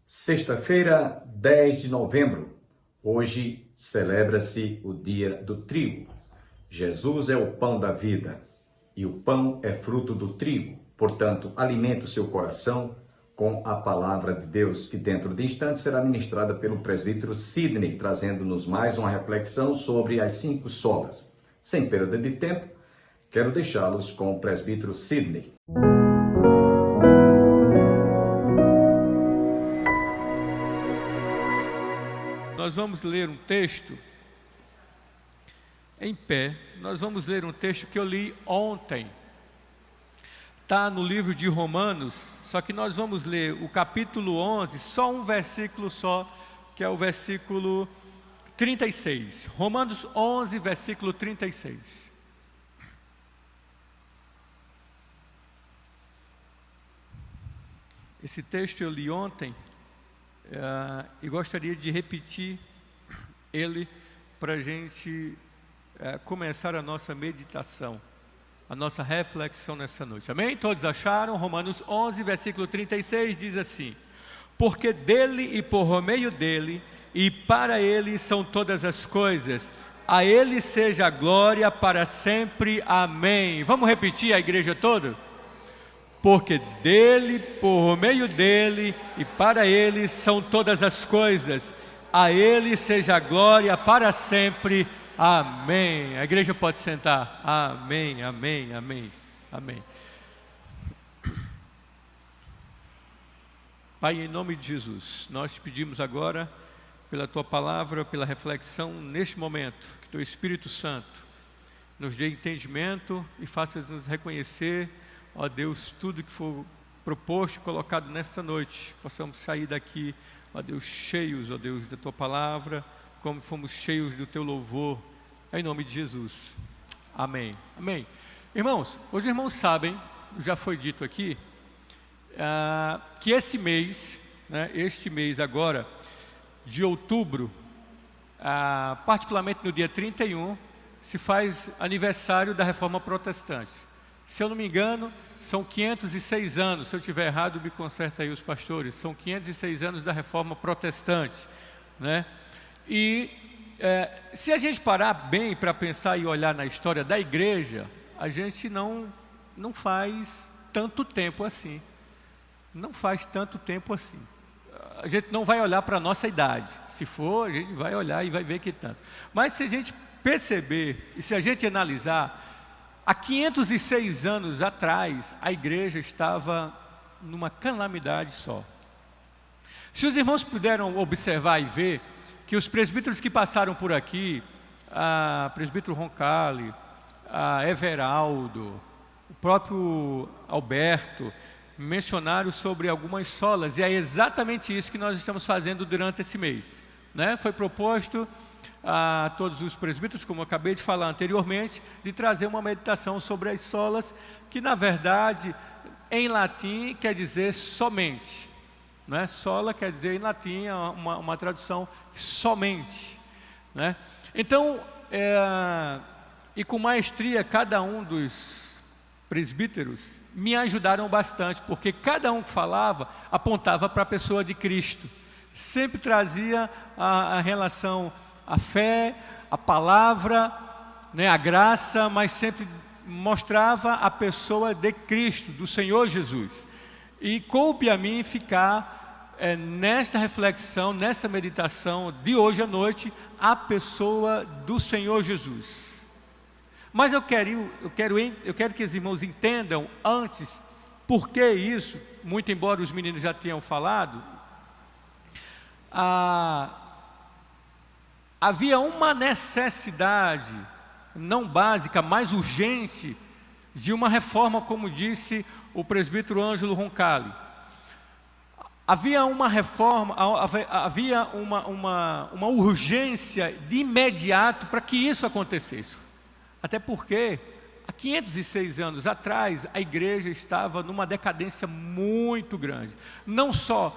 Sexta-feira, 10 de novembro. Hoje celebra-se o dia do trigo. Jesus é o pão da vida e o pão é fruto do trigo. Portanto, alimente o seu coração com a palavra de Deus, que dentro de instantes será ministrada pelo presbítero Sidney, trazendo-nos mais uma reflexão sobre as 5 solas. Sem perda de tempo, quero deixá-los com o presbítero Sidney. Nós vamos ler um texto em pé. Nós vamos ler um texto que eu li ontem. Está no livro de Romanos, só que nós vamos ler o capítulo 11, só um versículo só, que é o versículo 36. Romanos 11, versículo 36. Esse texto eu li ontem. E gostaria de repetir ele para a gente começar a nossa meditação, a nossa reflexão nessa noite. Amém? Todos acharam? Romanos 11, versículo 36 diz assim: porque dele e por meio dele e para ele são todas as coisas, a ele seja a glória para sempre. Amém. Vamos repetir a igreja toda? Porque dele, por meio dele e para ele são todas as coisas, a ele seja a glória para sempre. Amém. A igreja pode sentar. Amém, amém, amém, amém. Pai, em nome de Jesus, nós te pedimos agora, pela tua palavra, pela reflexão neste momento, que teu Espírito Santo nos dê entendimento e faça-nos reconhecer, ó Deus, tudo que for proposto e colocado nesta noite, possamos sair daqui, ó Deus, cheios, ó Deus, da tua palavra, como fomos cheios do teu louvor, em nome de Jesus. Amém. Amém. Irmãos, hoje os irmãos sabem, já foi dito aqui, que esse mês, este mês agora, de outubro, particularmente no dia 31, se faz aniversário da Reforma Protestante. Se eu não me engano, são 506 anos, se eu estiver errado, me conserta aí os pastores, são 506 anos da Reforma Protestante, né? E se a gente parar bem para pensar e olhar na história da igreja, a gente não faz tanto tempo assim, não faz tanto tempo assim. A gente não vai olhar para a nossa idade, se for, a gente vai olhar e vai ver que tanto. Mas se a gente perceber, e se a gente analisar, há 506 anos atrás, a igreja estava numa calamidade só. Se os irmãos puderam observar e ver que os presbíteros que passaram por aqui, presbítero Roncalli, Everaldo, o próprio Alberto, mencionaram sobre algumas solas, e é exatamente isso que nós estamos fazendo durante esse mês, né? Foi proposto a todos os presbíteros, como eu acabei de falar anteriormente, de trazer uma meditação sobre as solas, que na verdade, em latim, quer dizer somente, né? Sola quer dizer em latim, uma tradução somente, né? Então, e com maestria, cada um dos presbíteros me ajudaram bastante, porque cada um que falava, apontava para a pessoa de Cristo, sempre trazia a relação, a fé, a palavra, né, a graça, mas sempre mostrava a pessoa de Cristo, do Senhor Jesus. E coube a mim ficar nesta reflexão, nessa meditação de hoje à noite, a pessoa do Senhor Jesus. Mas eu quero que os irmãos entendam antes, por que isso, muito embora os meninos já tenham falado, havia uma necessidade, não básica, mas urgente, de uma reforma, como disse o presbítero Ângelo Roncalli. Havia uma reforma, havia uma urgência de imediato para que isso acontecesse. Até porque, há 506 anos atrás, a igreja estava numa decadência muito grande. Não só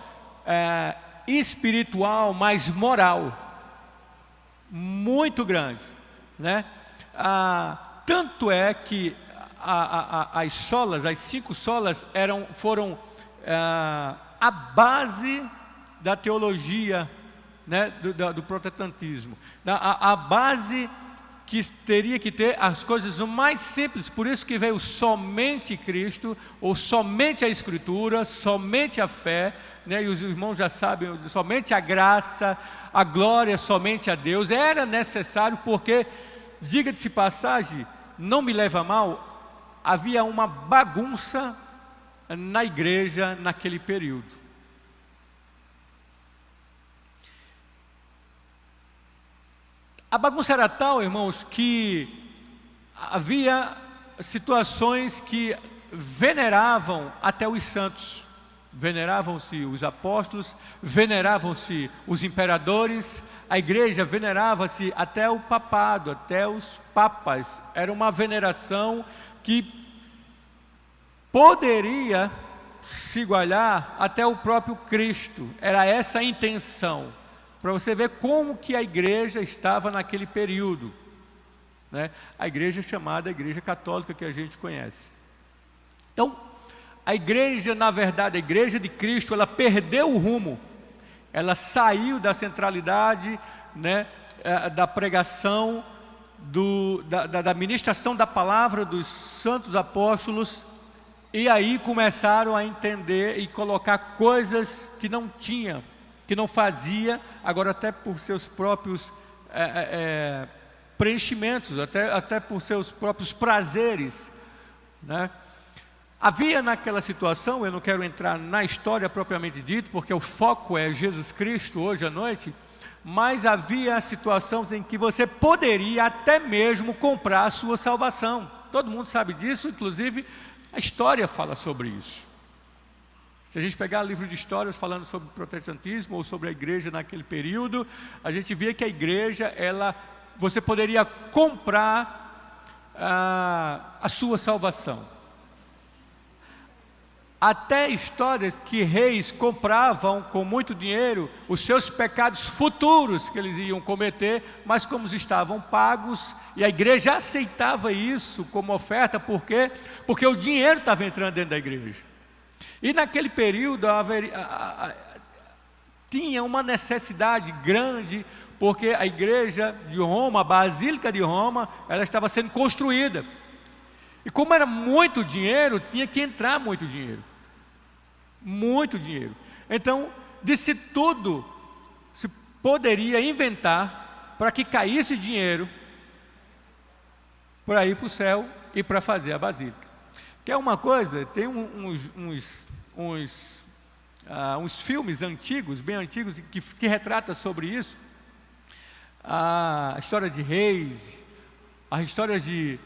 espiritual, mas moral. Muito grande, né? Tanto é que as solas, as 5 solas foram a base da teologia, né, do protestantismo. A base que teria que ter as coisas mais simples, por isso que veio somente Cristo, ou somente a Escritura, somente a fé, né, e os irmãos já sabem, somente a graça, a glória somente a Deus. Era necessário porque, diga-se passagem, não me leva a mal, havia uma bagunça na igreja naquele período. A bagunça era tal, irmãos, que havia situações que veneravam até os santos. Veneravam-se os apóstolos, veneravam-se os imperadores, a igreja venerava-se até o papado, até os papas. Era uma veneração que poderia se igualar até o próprio Cristo. Era essa a intenção. Para você ver como que a igreja estava naquele período, né? A igreja chamada Igreja Católica que a gente conhece. Então, a igreja, na verdade, a igreja de Cristo, ela perdeu o rumo. Ela saiu da centralidade, né, da pregação, da ministração da palavra dos santos apóstolos, e aí começaram a entender e colocar coisas que não tinha, que não fazia, agora até por seus próprios preenchimentos, até por seus próprios prazeres, né? Havia naquela situação, eu não quero entrar na história propriamente dito, porque o foco é Jesus Cristo hoje à noite, mas havia situações em que você poderia até mesmo comprar a sua salvação. Todo mundo sabe disso, inclusive a história fala sobre isso. Se a gente pegar livro de histórias falando sobre o protestantismo ou sobre a igreja naquele período, a gente vê que a igreja, você poderia comprar a sua salvação. Até histórias que reis compravam com muito dinheiro os seus pecados futuros que eles iam cometer, mas como estavam pagos, e a igreja aceitava isso como oferta, por quê? Porque o dinheiro estava entrando dentro da igreja. E naquele período tinha uma necessidade grande, porque a igreja de Roma, a Basílica de Roma, ela estava sendo construída. E como era muito dinheiro, tinha que entrar muito dinheiro. Muito dinheiro. Então, disse tudo se poderia inventar para que caísse dinheiro para ir para o céu e para fazer a Basílica. Que é uma coisa, tem uns filmes antigos, bem antigos, que retratam sobre isso. A história de reis, a história de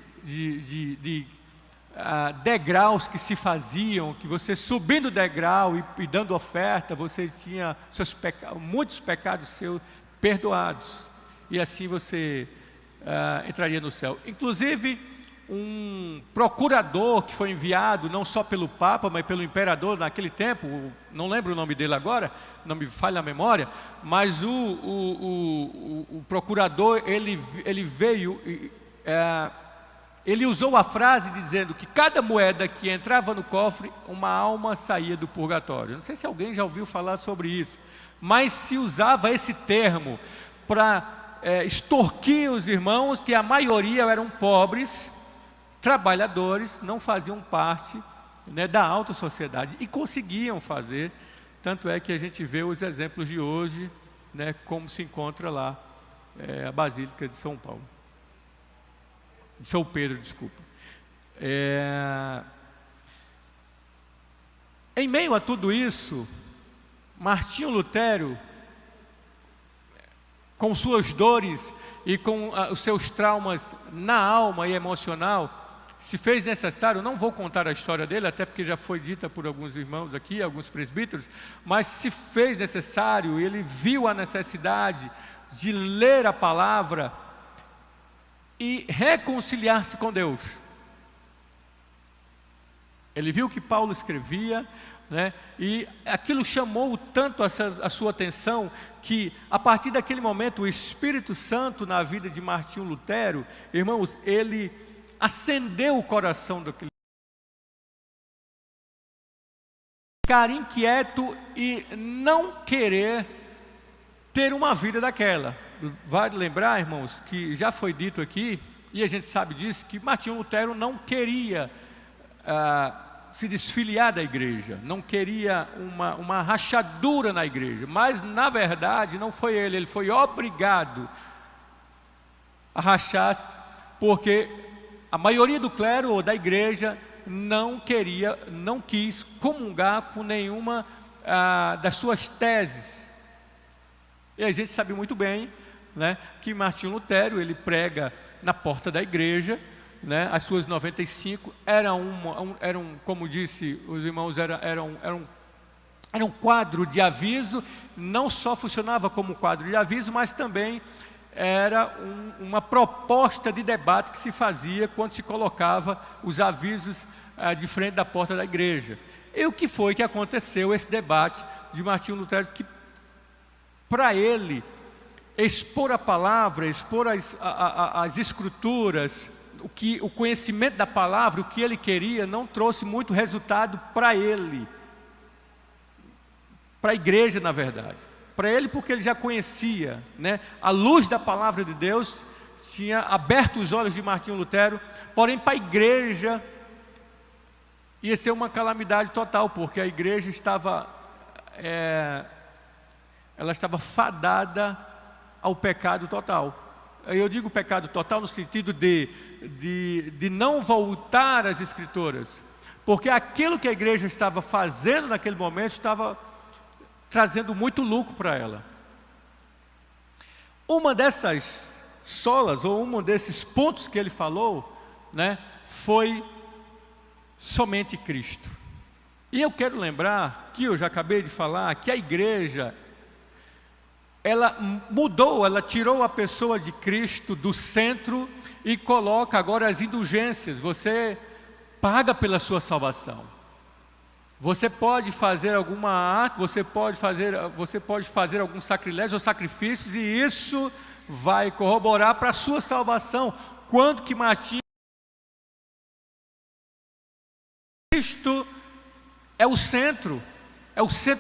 degraus que se faziam, que você subindo o degrau e dando oferta, você tinha muitos pecados seus perdoados. E assim você entraria no céu. Inclusive, um procurador que foi enviado não só pelo Papa, mas pelo imperador naquele tempo, não lembro o nome dele agora, não me falha a memória, mas o procurador, ele veio, ele usou a frase dizendo que cada moeda que entrava no cofre, uma alma saía do purgatório. Não sei se alguém já ouviu falar sobre isso, mas se usava esse termo para extorquir os irmãos, que a maioria eram pobres, trabalhadores, não faziam parte, né, da alta sociedade, e conseguiam fazer. Tanto é que a gente vê os exemplos de hoje, né, como se encontra lá a Basílica de São Paulo, de São Pedro, desculpa. Em meio a tudo isso, Martinho Lutero, com suas dores e com os seus traumas na alma e emocional, se fez necessário, não vou contar a história dele, até porque já foi dita por alguns irmãos aqui, alguns presbíteros, mas se fez necessário, ele viu a necessidade de ler a palavra e reconciliar-se com Deus. Ele viu que Paulo escrevia, né, e aquilo chamou tanto a sua atenção, que a partir daquele momento o Espírito Santo na vida de Martinho Lutero, irmãos, ele acendeu o coração daquele ficar inquieto e não querer ter uma vida daquela. Vale lembrar, irmãos, que já foi dito aqui, e a gente sabe disso, que Martinho Lutero não queria se desfiliar da igreja, não queria uma rachadura na igreja, mas na verdade não foi ele foi obrigado a rachar, porque a maioria do clero ou da igreja não quis comungar com nenhuma das suas teses. E a gente sabe muito bem, né, que Martinho Lutero, ele prega na porta da igreja, né, as suas 95 eram, como disse os irmãos, era um quadro de aviso, não só funcionava como quadro de aviso, mas também era uma proposta de debate que se fazia quando se colocava os avisos de frente da porta da igreja. E o que foi que aconteceu, esse debate de Martinho Lutero, que para ele expor a palavra, expor as escrituras, o conhecimento da palavra, o que ele queria, não trouxe muito resultado para ele, para a igreja, na verdade. Para ele, porque ele já conhecia, né? A luz da palavra de Deus tinha aberto os olhos de Martinho Lutero, porém para a igreja ia ser uma calamidade total, porque a igreja estava fadada ao pecado total. Eu digo pecado total no sentido de não voltar às Escrituras, porque aquilo que a igreja estava fazendo naquele momento estava trazendo muito lucro para ela. Uma dessas solas, ou um desses pontos que ele falou, né, foi somente Cristo. E eu quero lembrar, que eu já acabei de falar, que a igreja, ela mudou, ela tirou a pessoa de Cristo do centro e coloca agora as indulgências. Você paga pela sua salvação. Você pode fazer alguma arte, você pode fazer algum sacrilégio ou sacrifícios, e isso vai corroborar para a sua salvação. Quando que Martinho, Cristo é o centro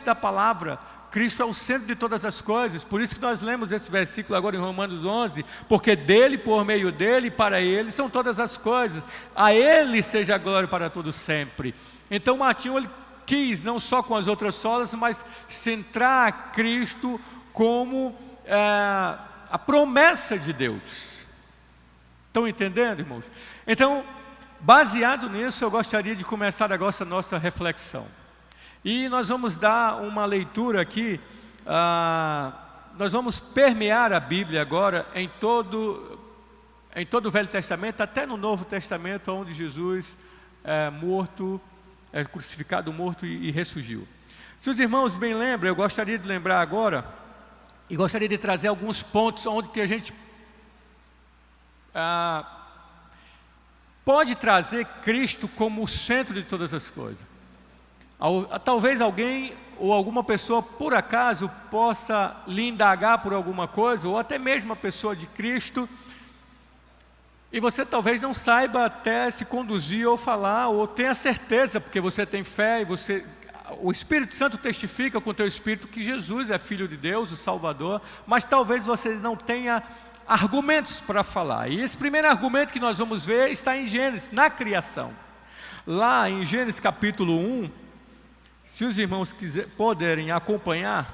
da palavra. Cristo é o centro de todas as coisas. Por isso que nós lemos esse versículo agora em Romanos 11, porque dele, por meio dele, para ele são todas as coisas. A ele seja a glória para todos sempre. Então Martinho, ele quis, não só com as outras solas, mas centrar Cristo como a promessa de Deus. Estão entendendo, irmãos? Então, baseado nisso, eu gostaria de começar agora essa nossa reflexão. E nós vamos dar uma leitura aqui, nós vamos permear a Bíblia agora em todo o Velho Testamento, até no Novo Testamento, onde Jesus é crucificado, morto e ressurgiu. Se os irmãos bem lembram, eu gostaria de lembrar agora, e gostaria de trazer alguns pontos onde que a gente pode trazer Cristo como o centro de todas as coisas. Talvez alguém ou alguma pessoa por acaso possa lhe indagar por alguma coisa, ou até mesmo a pessoa de Cristo, e você talvez não saiba até se conduzir ou falar, ou tenha certeza, porque você tem fé e o Espírito Santo testifica com o teu espírito que Jesus é Filho de Deus, o Salvador, mas talvez você não tenha argumentos para falar. E esse primeiro argumento que nós vamos ver está em Gênesis, na criação. Lá em Gênesis capítulo 1, se os irmãos puderem acompanhar,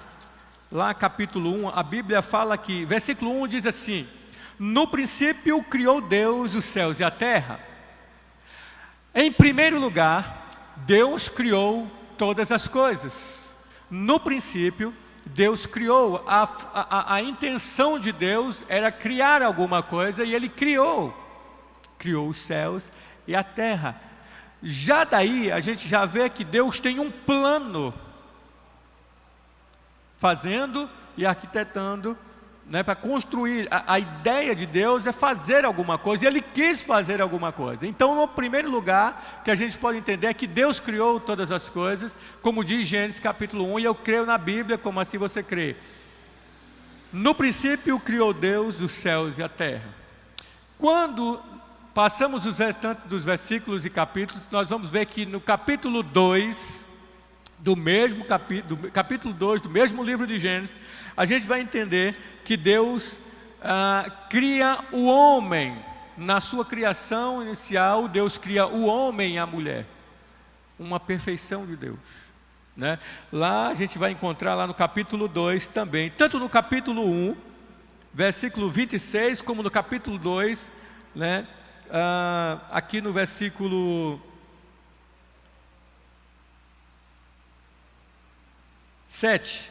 lá capítulo 1, a Bíblia fala que, versículo 1 diz assim: no princípio criou Deus os céus e a terra. Em primeiro lugar, Deus criou todas as coisas. No princípio, Deus criou. A intenção de Deus era criar alguma coisa, e Ele criou os céus e a terra. Já daí a gente já vê que Deus tem um plano, fazendo e arquitetando, né, para construir. A ideia de Deus é fazer alguma coisa, e Ele quis fazer alguma coisa. Então, no primeiro lugar que a gente pode entender é que Deus criou todas as coisas, como diz Gênesis capítulo 1, e eu creio na Bíblia, como assim você crê. No princípio criou Deus os céus e a terra. Quando passamos os restantes dos versículos e capítulos, nós vamos ver que no capítulo 2 do mesmo capítulo 2, do mesmo livro de Gênesis, a gente vai entender que Deus cria o homem. Na sua criação inicial, Deus cria o homem e a mulher. Uma perfeição de Deus, né? Lá a gente vai encontrar lá no capítulo 2 também, tanto no capítulo 1, versículo 26, como no capítulo 2, né? Aqui no versículo 7.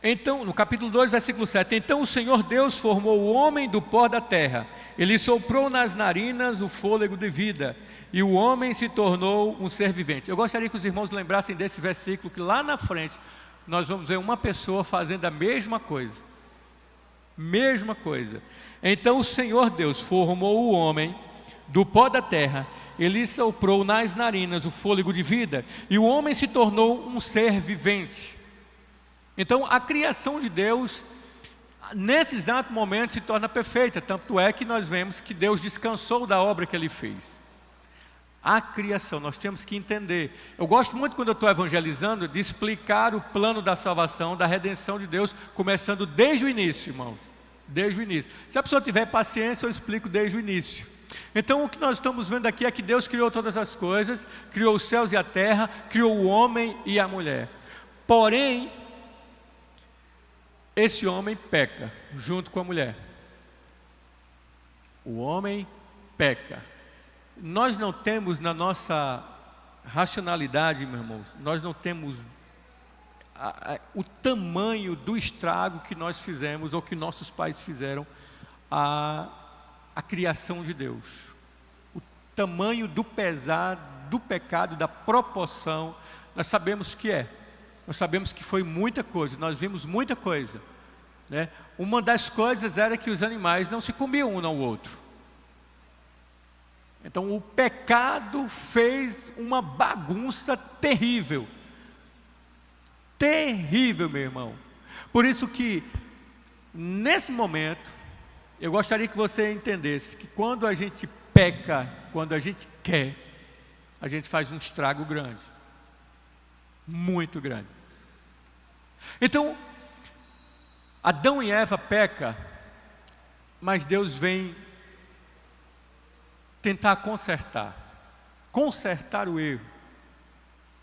Então, no capítulo 2, versículo 7. Então o Senhor Deus formou o homem do pó da terra. Ele soprou nas narinas o fôlego de vida, e o homem se tornou um ser vivente. Eu gostaria que os irmãos lembrassem desse versículo, que lá na frente nós vamos ver uma pessoa fazendo a mesma coisa. Mesma coisa. Então o Senhor Deus formou o homem do pó da terra. Ele soprou nas narinas o fôlego de vida, e o homem se tornou um ser vivente. Então a criação de Deus, nesse exato momento, se torna perfeita. Tanto é que nós vemos que Deus descansou da obra que Ele fez. A criação, nós temos que entender. Eu gosto muito, quando eu estou evangelizando, de explicar o plano da salvação, da redenção de Deus, começando desde o início, irmão. Desde o início. Se a pessoa tiver paciência, eu explico desde o início. Então o que nós estamos vendo aqui é que Deus criou todas as coisas, criou os céus e a terra, criou o homem e a mulher. Porém, esse homem peca junto com a mulher. O homem peca. Nós não temos na nossa racionalidade, meus irmãos, nós não temos o tamanho do estrago que nós fizemos, ou que nossos pais fizeram, a criação de Deus. O tamanho do pesar, do pecado, da proporção, nós sabemos que é. Nós sabemos que foi muita coisa, nós vimos muita coisa, né? Uma das coisas era que os animais não se comiam um ao outro. Então o pecado fez uma bagunça terrível. Terrível, meu irmão. Por isso que, nesse momento, eu gostaria que você entendesse que quando a gente peca, quando a gente quer, a gente faz um estrago grande. Muito grande. Então, Adão e Eva pecam, mas Deus vem tentar consertar o erro.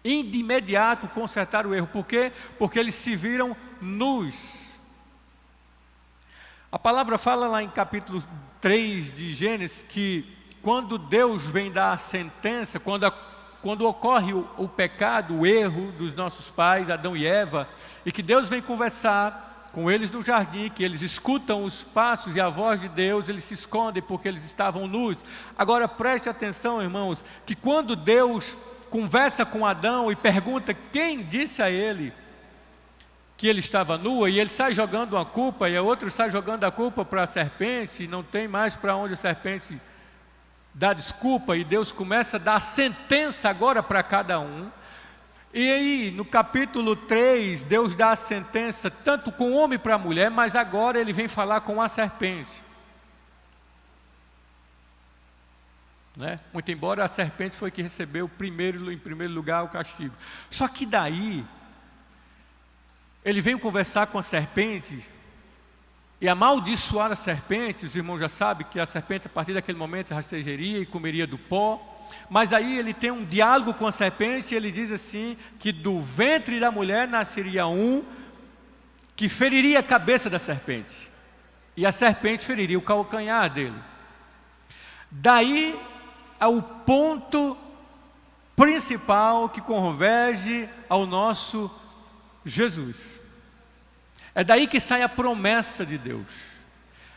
E de imediato consertar o erro. Por quê? Porque eles se viram nus. A palavra fala lá em capítulo 3 de Gênesis que quando Deus vem dar a sentença, quando ocorre o pecado, o erro dos nossos pais, Adão e Eva, e que Deus vem conversar com eles no jardim, que eles escutam os passos e a voz de Deus, eles se escondem porque eles estavam nus. Agora preste atenção, irmãos, que quando Deus conversa com Adão e pergunta quem disse a ele que ele estava nu, e ele sai jogando uma culpa, e o outro sai jogando a culpa para a serpente, e não tem mais para onde a serpente dá desculpa, e Deus começa a dar sentença agora para cada um. E aí, no capítulo 3, Deus dá a sentença tanto com o homem para a mulher, mas agora Ele vem falar com a serpente. Né? Muito embora a serpente foi que recebeu em primeiro lugar o castigo. Só que daí, Ele vem conversar com a serpente e amaldiçoar a serpente. Os irmãos já sabem que a serpente, a partir daquele momento, rastejaria e comeria do pó. Mas aí ele tem um diálogo com a serpente, e ele diz assim, que do ventre da mulher nasceria um que feriria a cabeça da serpente, e a serpente feriria o calcanhar dele. Daí é o ponto principal que converge ao nosso Jesus. É daí que sai a promessa de Deus.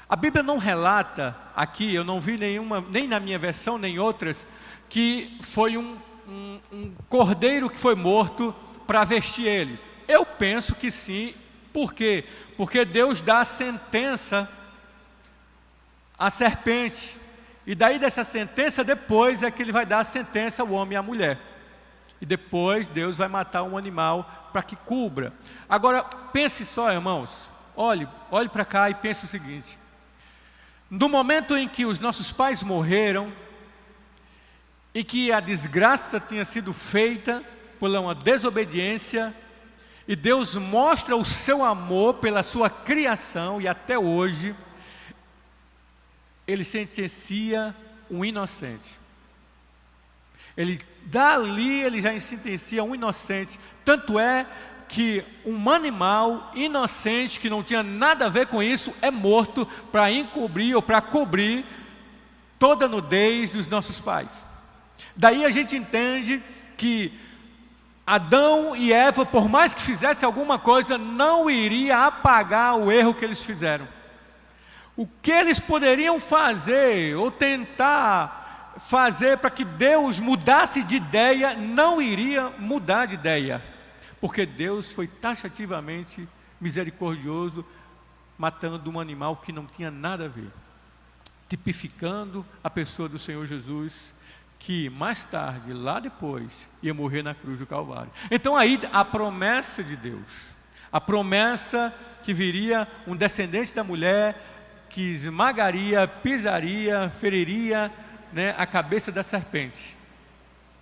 A Bíblia não relata aqui, eu não vi nenhuma, nem na minha versão, nem outras, que foi um cordeiro que foi morto para vestir eles. Eu penso que sim. Por quê? Porque Deus dá a sentença à serpente, e daí dessa sentença depois é que Ele vai dar a sentença ao homem e à mulher, e depois Deus vai matar um animal para que cubra. Agora pense só, irmãos, olhe para cá e pense o seguinte: no momento em que os nossos pais morreram, e que a desgraça tinha sido feita, por uma desobediência, e Deus mostra o seu amor pela sua criação, e até hoje, Ele sentencia um inocente. Dali ele já sentencia um inocente. Tanto é que um animal inocente, que não tinha nada a ver com isso, é morto para encobrir ou para cobrir toda a nudez dos nossos pais. Daí a gente entende que Adão e Eva, por mais que fizessem alguma coisa, não iria apagar o erro que eles fizeram. O que eles poderiam fazer, ou tentar fazer para que Deus mudasse de ideia, não iria mudar de ideia. Porque Deus foi taxativamente misericordioso, matando um animal que não tinha nada a ver. Tipificando a pessoa do Senhor Jesus, que mais tarde, lá depois, ia morrer na cruz do Calvário. Então aí a promessa de Deus, a promessa que viria um descendente da mulher, que esmagaria, pisaria, feriria, né, a cabeça da serpente.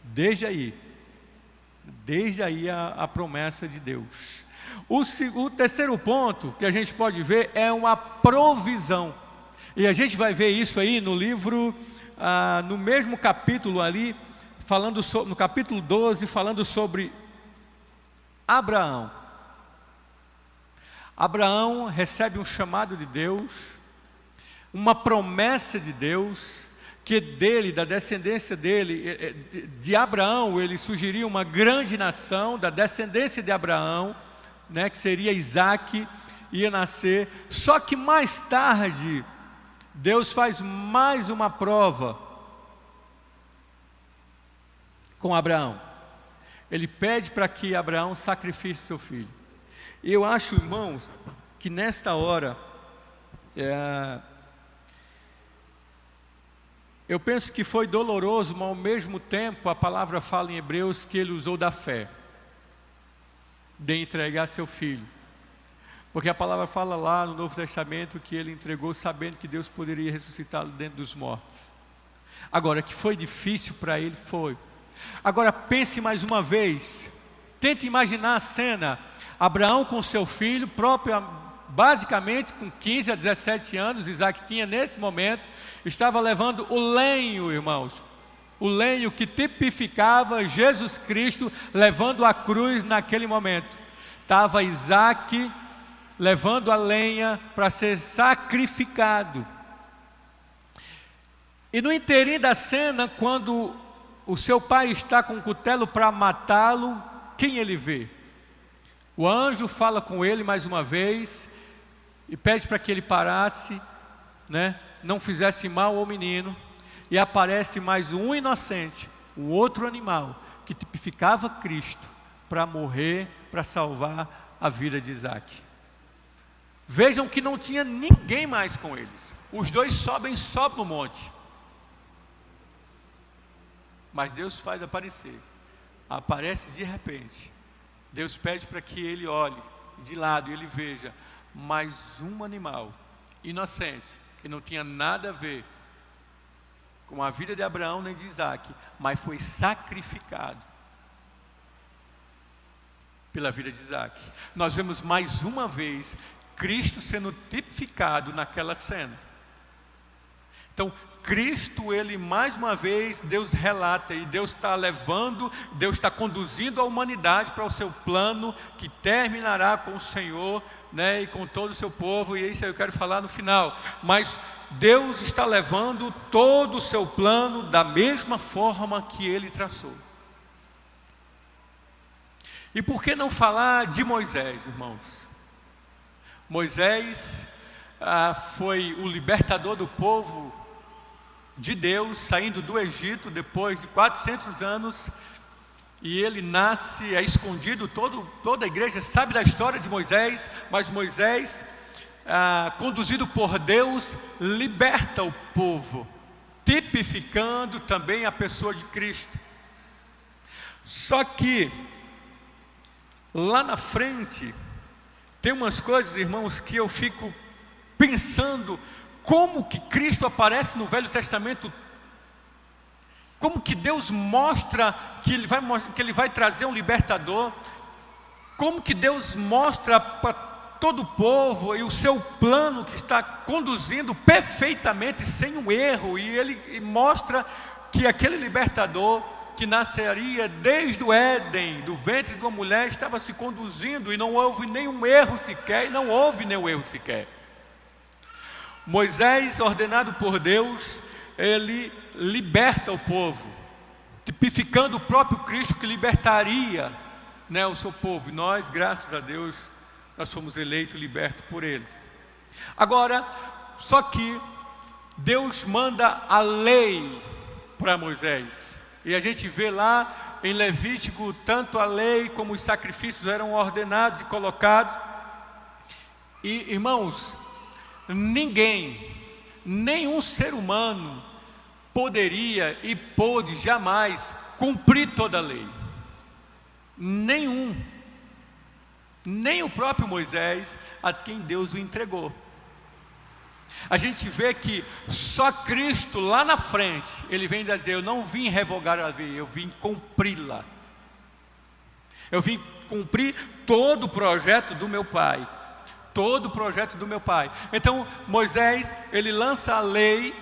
Desde aí a promessa de Deus. O terceiro ponto que a gente pode ver é uma provisão. E a gente vai ver isso aí no livro, no mesmo capítulo ali, no capítulo 12, falando sobre Abraão. Abraão recebe um chamado de Deus, uma promessa de Deus, que dele, da descendência dele, de Abraão, ele surgiria uma grande nação, da descendência de Abraão, né, que seria Isaac, ia nascer. Só que mais tarde, Deus faz mais uma prova com Abraão. Ele pede para que Abraão sacrifique seu filho. E eu acho, irmãos, que nesta hora, eu penso que foi doloroso, mas ao mesmo tempo a palavra fala em Hebreus que ele usou da fé, de entregar seu filho. Porque a palavra fala lá no Novo Testamento que ele entregou sabendo que Deus poderia ressuscitá-lo dentro dos mortos. Agora, que foi difícil para ele, foi. Agora pense mais uma vez, tente imaginar a cena, Abraão com seu filho, basicamente com 15 a 17 anos, Isaac tinha nesse momento, estava levando o lenho, irmãos, o lenho que tipificava Jesus Cristo, levando a cruz naquele momento. Estava Isaac levando a lenha para ser sacrificado. E no inteirinho da cena, quando o seu pai está com o cutelo para matá-lo, quem ele vê? O anjo fala com ele mais uma vez e pede para que ele parasse, né, não fizesse mal ao menino, e aparece mais um inocente, um outro animal, que tipificava Cristo, para morrer, para salvar a vida de Isaac. Vejam que não tinha ninguém mais com eles. Os dois sobem só no monte. Mas Deus faz aparecer. Aparece de repente. Deus pede para que ele olhe de lado e ele veja mais um animal inocente, que não tinha nada a ver com a vida de Abraão nem de Isaac, mas foi sacrificado pela vida de Isaac. Nós vemos mais uma vez Cristo sendo tipificado naquela cena. Então, Cristo, ele mais uma vez, Deus relata, e Deus está levando, Deus está conduzindo a humanidade para o seu plano, que terminará com o Senhor, né, e com todo o seu povo, e isso eu quero falar no final. Mas Deus está levando todo o seu plano da mesma forma que ele traçou. E por que não falar de Moisés, irmãos? Moisés foi o libertador do povo de Deus, saindo do Egito depois de 400 anos, e ele nasce, é escondido, toda a igreja sabe da história de Moisés, mas Moisés, conduzido por Deus, liberta o povo, tipificando também a pessoa de Cristo. Só que, lá na frente, tem umas coisas, irmãos, que eu fico pensando, como que Cristo aparece no Velho Testamento como que Deus mostra que Ele vai trazer um libertador, como que Deus mostra para todo o povo e o seu plano que está conduzindo perfeitamente, sem um erro, e Ele mostra que aquele libertador que nasceria desde o Éden, do ventre de uma mulher, estava se conduzindo e não houve nenhum erro sequer, Moisés, ordenado por Deus, ele liberta o povo, tipificando o próprio Cristo que libertaria, o seu povo. E nós, graças a Deus, nós fomos eleitos e libertos por eles. Agora, só que Deus manda a lei para Moisés. E a gente vê lá em Levítico, tanto a lei como os sacrifícios eram ordenados e colocados. E, irmãos, nenhum ser humano poderia e pôde jamais cumprir toda a lei. Nem o próprio Moisés, a quem Deus o entregou. A gente vê que só Cristo lá na frente, Ele vem dizer: eu não vim revogar a lei, eu vim cumpri-la. Eu vim cumprir todo o projeto do meu Pai. Então Moisés, ele lança a lei,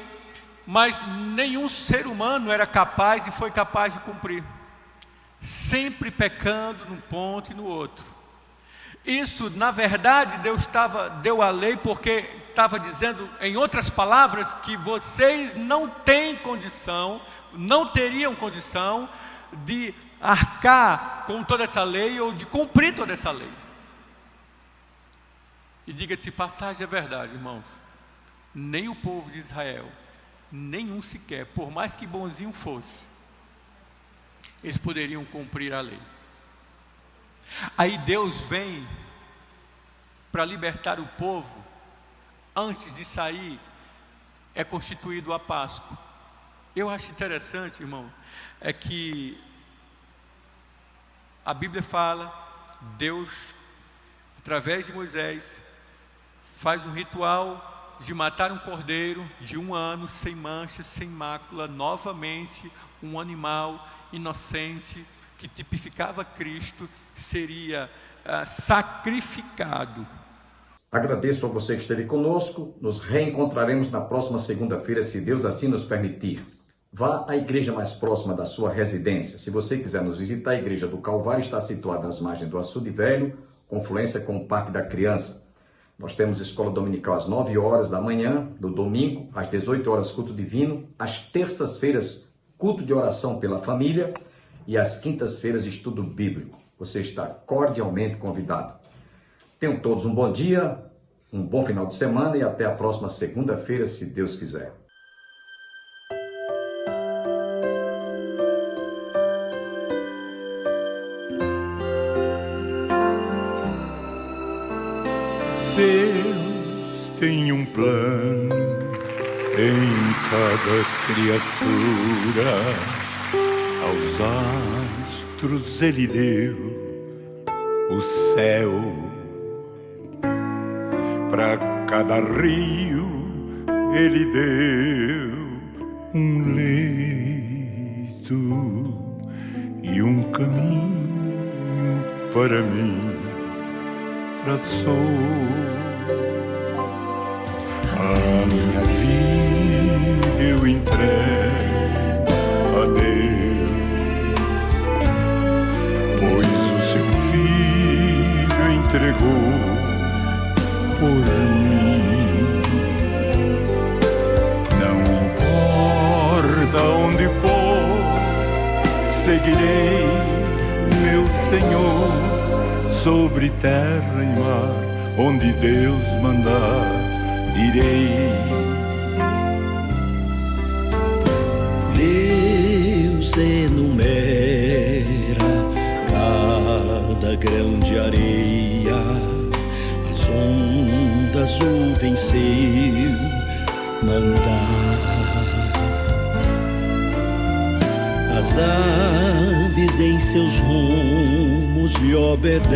mas nenhum ser humano era capaz e foi capaz de cumprir, sempre pecando num ponto e no outro. Isso, na verdade, Deus deu a lei porque estava dizendo, em outras palavras, que vocês não teriam condição de arcar com toda essa lei ou de cumprir toda essa lei. E diga-se passagem, é verdade, irmãos, nem o povo de Israel, nenhum sequer, por mais que bonzinho fosse, eles poderiam cumprir a lei. Aí Deus vem para libertar o povo. Antes de sair, é constituído a Páscoa. Eu acho interessante, irmão, é que a Bíblia fala, Deus, através de Moisés, faz um ritual de matar um cordeiro de 1 ano, sem mancha, sem mácula, novamente um animal inocente, que tipificava Cristo, seria sacrificado. Agradeço a você que esteve conosco. Nos reencontraremos na próxima segunda-feira, se Deus assim nos permitir. Vá à igreja mais próxima da sua residência. Se você quiser nos visitar, a Igreja do Calvário está situada às margens do Açude Velho, confluência com o Parque da Criança. Nós temos escola dominical às 9 horas da manhã, no domingo, às 18 horas, culto divino, às terças-feiras, culto de oração pela família e às quintas-feiras, estudo bíblico. Você está cordialmente convidado. Tenham todos um bom dia, um bom final de semana e até a próxima segunda-feira, se Deus quiser. Deus tem um plano em cada criatura. Aos astros Ele deu o céu, para cada rio Ele deu um leito e um caminho para mim traçou. A minha vida eu entrego a Deus, pois o seu Filho entregou por mim. Não importa onde for, seguirei meu Senhor, sobre terra e mar, onde Deus mandar, irei. Deus enumera cada grão de areia, as ondas o venceu mandar. As aves em seus rumos lhe obedecem,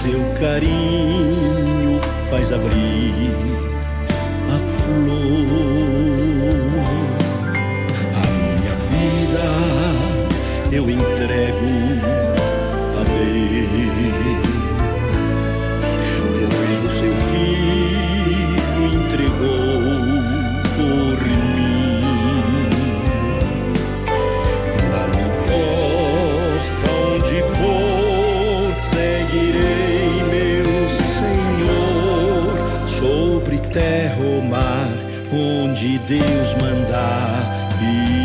seu carinho faz abrir a flor. eu entrego a Deus. Pois o seu Filho entregou por mim. Não importa onde for, seguirei meu Senhor, sobre terra ou mar, onde Deus mandar ir.